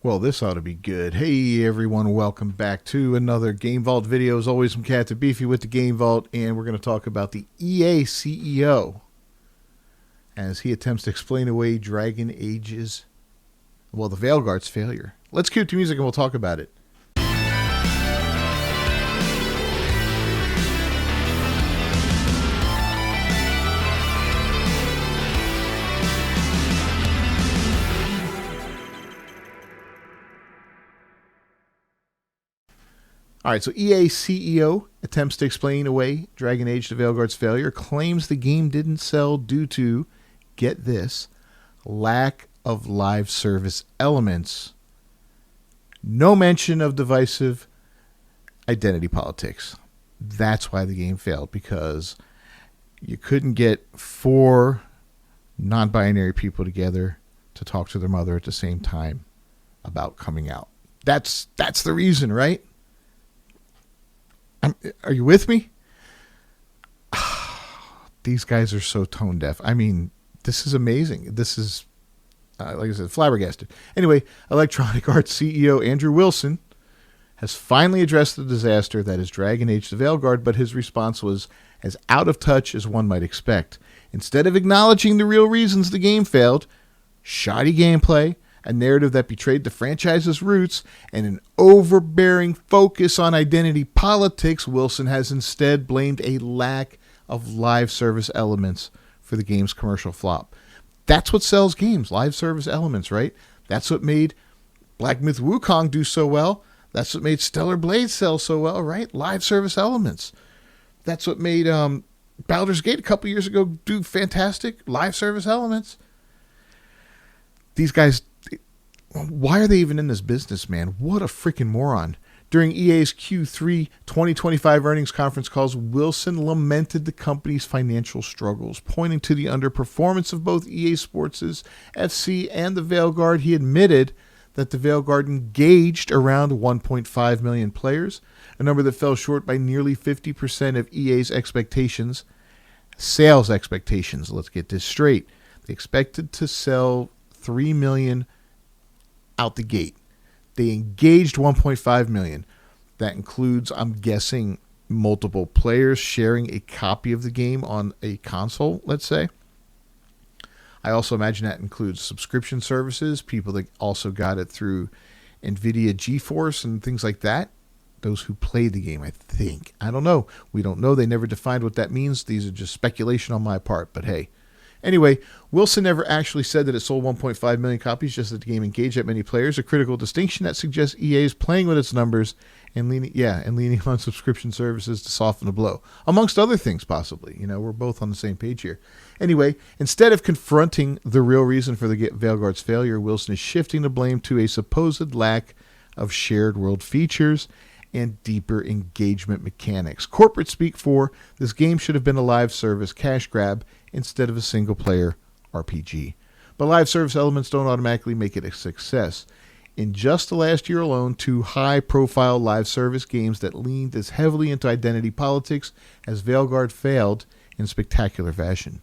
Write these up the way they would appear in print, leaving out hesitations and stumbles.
Well, this ought to be good. Hey, everyone. Welcome back to another Game Vault video. As always, I'm Captain Beefy with the Game Vault, and we're going to talk about the EA CEO as he attempts to explain away Dragon Age's, the Veilguard's failure. Let's cue to music and we'll talk about it. All right, so EA CEO attempts to explain away Dragon Age: The Veilguard's failure, claims the game didn't sell due to, get this, lack of live service elements. No mention of divisive identity politics. That's why the game failed, because you couldn't get four non-binary people together to talk to their mother at the same time about coming out. That's the reason, right? Are you with me? These guys are so tone deaf. I mean, this is amazing. This is, like I said, flabbergasted. Anyway, Electronic Arts CEO Andrew Wilson has finally addressed the disaster that is Dragon Age: The Veilguard, but his response was as out of touch as one might expect. Instead of acknowledging the real reasons the game failed, shoddy gameplay, a narrative that betrayed the franchise's roots, and an overbearing focus on identity politics, Wilson has instead blamed a lack of live service elements for the game's commercial flop. That's what sells games, live service elements, right? That's what made Black Myth Wukong do so well. That's what made Stellar Blade sell so well, right? Live service elements. That's what made Baldur's Gate a couple years ago do fantastic. Live service elements. These guys, why are they even in this business, man? What a freaking moron. During EA's Q3 2025 earnings conference calls, Wilson lamented the company's financial struggles, pointing to the underperformance of both EA Sports' FC and the Veilguard. He admitted that the Veilguard engaged around 1.5 million players, a number that fell short by nearly 50% of EA's expectations. Sales expectations, let's get this straight. They expected to sell 3 million out the gate. They engaged 1.5 million. That includes, I'm guessing, multiple players sharing a copy of the game on a console, let's say. I also imagine that includes subscription services, people that also got it through NVIDIA GeForce and things like that. Those who played the game, I think. I don't know. We don't know. They never defined what that means. These are just speculation on my part, but hey. Anyway, Wilson never actually said that it sold 1.5 million copies, just that the game engaged that many players, a critical distinction that suggests EA is playing with its numbers and leaning on subscription services to soften the blow, amongst other things possibly. We're both on the same page here. Anyway, instead of confronting the real reason for the Veilguard's failure, Wilson is shifting the blame to a supposed lack of shared world features and deeper engagement mechanics. Corporate speak for this game should have been a live service cash grab instead of a single-player RPG. But live service elements don't automatically make it a success. In just the last year alone, 2 high-profile live service games that leaned as heavily into identity politics as Veilguard failed in spectacular fashion.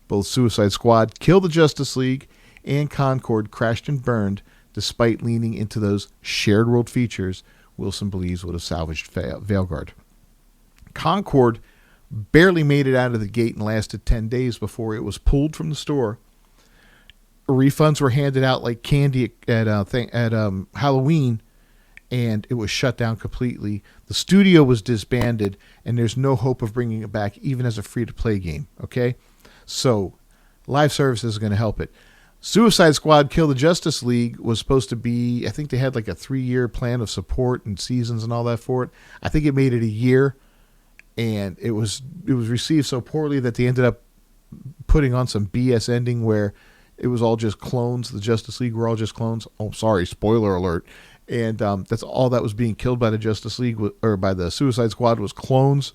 Both Suicide Squad, Kill the Justice League, and Concord crashed and burned despite leaning into those shared world features Wilson believes would have salvaged Veilguard. Concord barely made it out of the gate and lasted 10 days before it was pulled from the store. Refunds were handed out like candy at Halloween, and it was shut down completely. The studio was disbanded, and there's no hope of bringing it back, even as a free-to-play game. Okay, so live service is going to help it. Suicide Squad Kill the Justice League was supposed to be, I think they had like a 3-year plan of support and seasons and all that for it. I think it made it a year, and it was received so poorly that they ended up putting on some BS ending where it was all just clones. The Justice League were all just clones. Oh, sorry, spoiler alert. And that's all that was being killed by the Justice League or by the Suicide Squad was clones.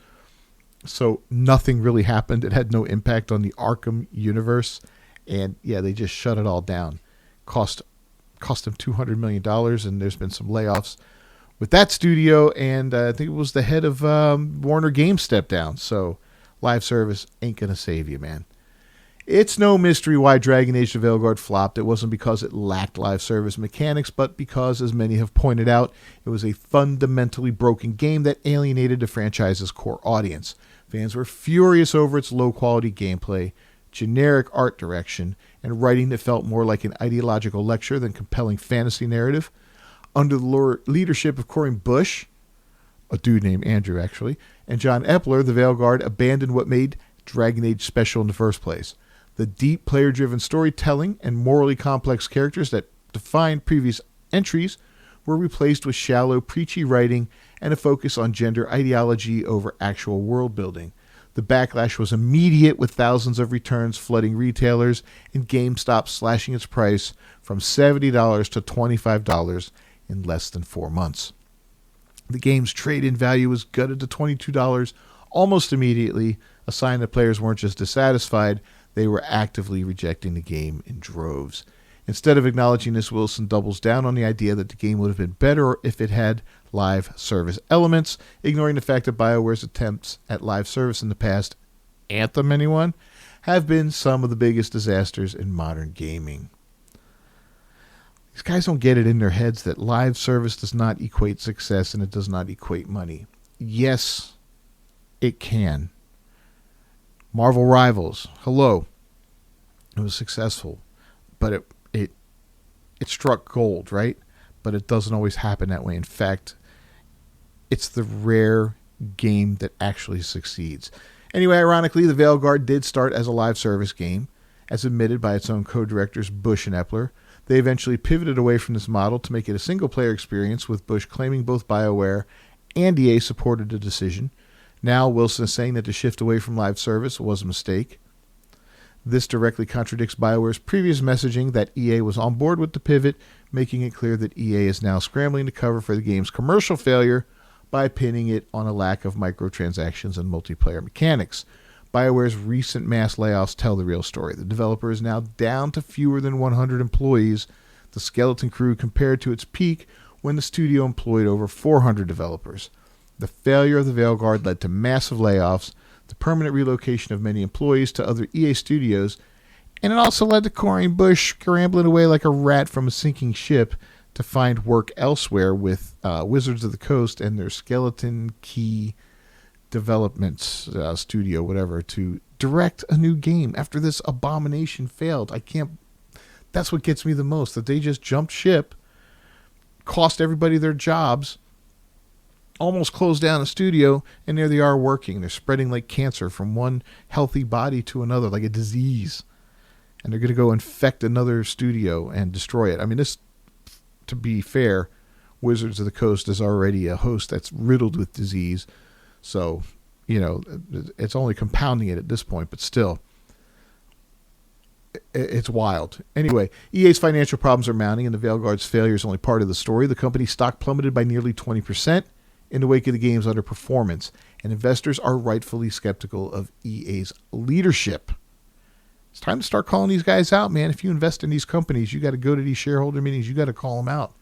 So nothing really happened. It had no impact on the Arkham universe. And yeah, they just shut it all down. Cost them $200 million, and there's been some layoffs with that studio. And I think it was the head of Warner Games stepped down. So live service ain't gonna save you, man. It's no mystery why Dragon Age the Veilguard flopped. It wasn't because it lacked live service mechanics, but because, as many have pointed out, it was a fundamentally broken game that alienated the franchise's core audience. Fans were furious over its low-quality gameplay, generic art direction, and writing that felt more like an ideological lecture than compelling fantasy narrative. Under the leadership of Cory Bush, a dude named Andrew actually, and John Epler, the Veilguard abandoned what made Dragon Age special in the first place. The deep player-driven storytelling and morally complex characters that defined previous entries were replaced with shallow, preachy writing and a focus on gender ideology over actual world building. The backlash was immediate, with thousands of returns flooding retailers and GameStop slashing its price from $70 to $25 in less than 4 months. The game's trade-in value was gutted to $22 almost immediately, a sign that players weren't just dissatisfied, they were actively rejecting the game in droves. Instead of acknowledging this, Wilson doubles down on the idea that the game would have been better if it had live service elements, ignoring the fact that BioWare's attempts at live service in the past, Anthem anyone, have been some of the biggest disasters in modern gaming. These guys don't get it in their heads that live service does not equate success and it does not equate money. Yes, it can. Marvel Rivals, hello. It was successful, but it struck gold, right? But it doesn't always happen that way. In fact, it's the rare game that actually succeeds. Anyway, ironically, the Veilguard did start as a live service game, as admitted by its own co-directors Bush and Epler. They eventually pivoted away from this model to make it a single-player experience, with Bush claiming both BioWare and EA supported the decision. Now, Wilson is saying that the shift away from live service was a mistake. This directly contradicts BioWare's previous messaging that EA was on board with the pivot, making it clear that EA is now scrambling to cover for the game's commercial failure by pinning it on a lack of microtransactions and multiplayer mechanics. BioWare's recent mass layoffs tell the real story. The developer is now down to fewer than 100 employees, the skeleton crew compared to its peak when the studio employed over 400 developers. The failure of the Veilguard led to massive layoffs, the permanent relocation of many employees to other EA studios, and it also led to Cory Bush scrambling away like a rat from a sinking ship to find work elsewhere with Wizards of the Coast and their Skeleton Key Developments studio, whatever, to direct a new game after this abomination failed. That's what gets me the most, that they just jumped ship, cost everybody their jobs, almost closed down a studio, and there they are working. They're spreading like cancer from one healthy body to another, like a disease. And they're going to go infect another studio and destroy it. I mean, this, to be fair, Wizards of the Coast is already a host that's riddled with disease. So, it's only compounding it at this point, but still, it's wild. Anyway, EA's financial problems are mounting, and the Veilguard's failure is only part of the story. The company's stock plummeted by nearly 20% in the wake of the game's underperformance, and investors are rightfully skeptical of EA's leadership. It's time to start calling these guys out, man. If you invest in these companies, you got to go to these shareholder meetings. You got to call them out.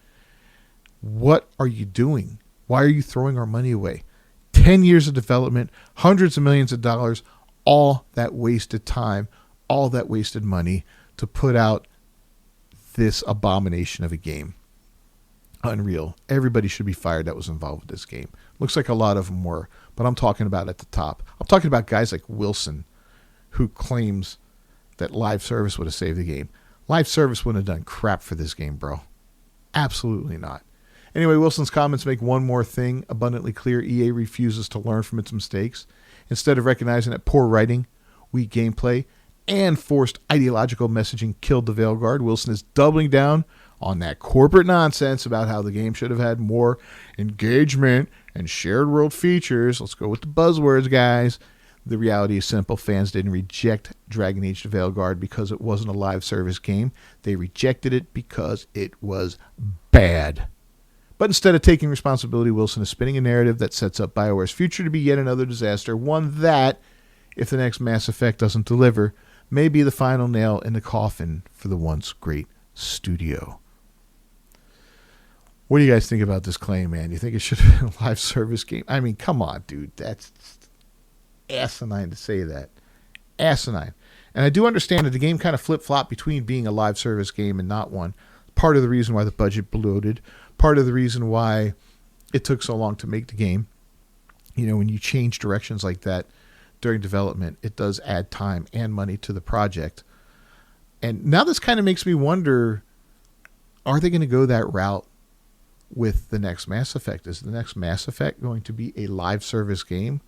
What are you doing? Why are you throwing our money away? 10 years of development, hundreds of millions of dollars, all that wasted time, all that wasted money to put out this abomination of a game. Unreal. Everybody should be fired that was involved with this game. Looks like a lot of them were, but I'm talking about at the top. I'm talking about guys like Wilson, who claims that live service would have saved the game. Live service wouldn't have done crap for this game, bro. Absolutely not. Anyway, Wilson's comments make one more thing abundantly clear. EA refuses to learn from its mistakes. Instead of recognizing that poor writing, weak gameplay, and forced ideological messaging killed the Veilguard, Wilson is doubling down on that corporate nonsense about how the game should have had more engagement and shared world features. Let's go with the buzzwords, guys. The reality is simple. Fans didn't reject Dragon Age the Veilguard because it wasn't a live service game. They rejected it because it was bad. But instead of taking responsibility, Wilson is spinning a narrative that sets up BioWare's future to be yet another disaster, one that, if the next Mass Effect doesn't deliver, may be the final nail in the coffin for the once great studio. What do you guys think about this claim, man? You think it should have been a live service game? I mean, come on, dude. That's asinine to say that. Asinine. And I do understand that the game kind of flip-flopped between being a live service game and not one. Part of the reason why the budget bloated. Part of the reason why it took so long to make the game. When you change directions like that during development, it does add time and money to the project. And now this kind of makes me wonder, are they going to go that route with the next Mass Effect? Is the next Mass Effect going to be a live service game?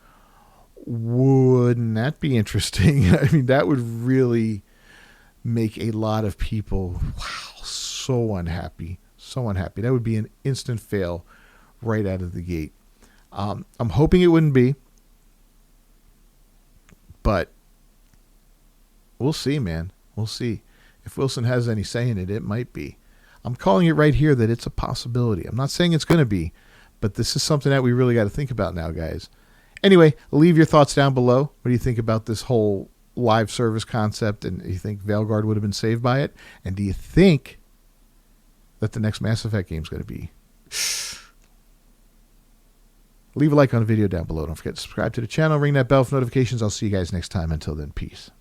Wouldn't that be interesting? I mean, that would really make a lot of people, so unhappy. So unhappy. That would be an instant fail right out of the gate. I'm hoping it wouldn't be. But we'll see, man. We'll see. If Wilson has any say in it, it might be. I'm calling it right here that it's a possibility. I'm not saying it's going to be, but this is something that we really got to think about now, guys. Anyway, leave your thoughts down below. What do you think about this whole live service concept? And do you think Veilguard would have been saved by it? And do you think that the next Mass Effect game is going to be? Leave a like on the video down below. Don't forget to subscribe to the channel. Ring that bell for notifications. I'll see you guys next time. Until then, peace.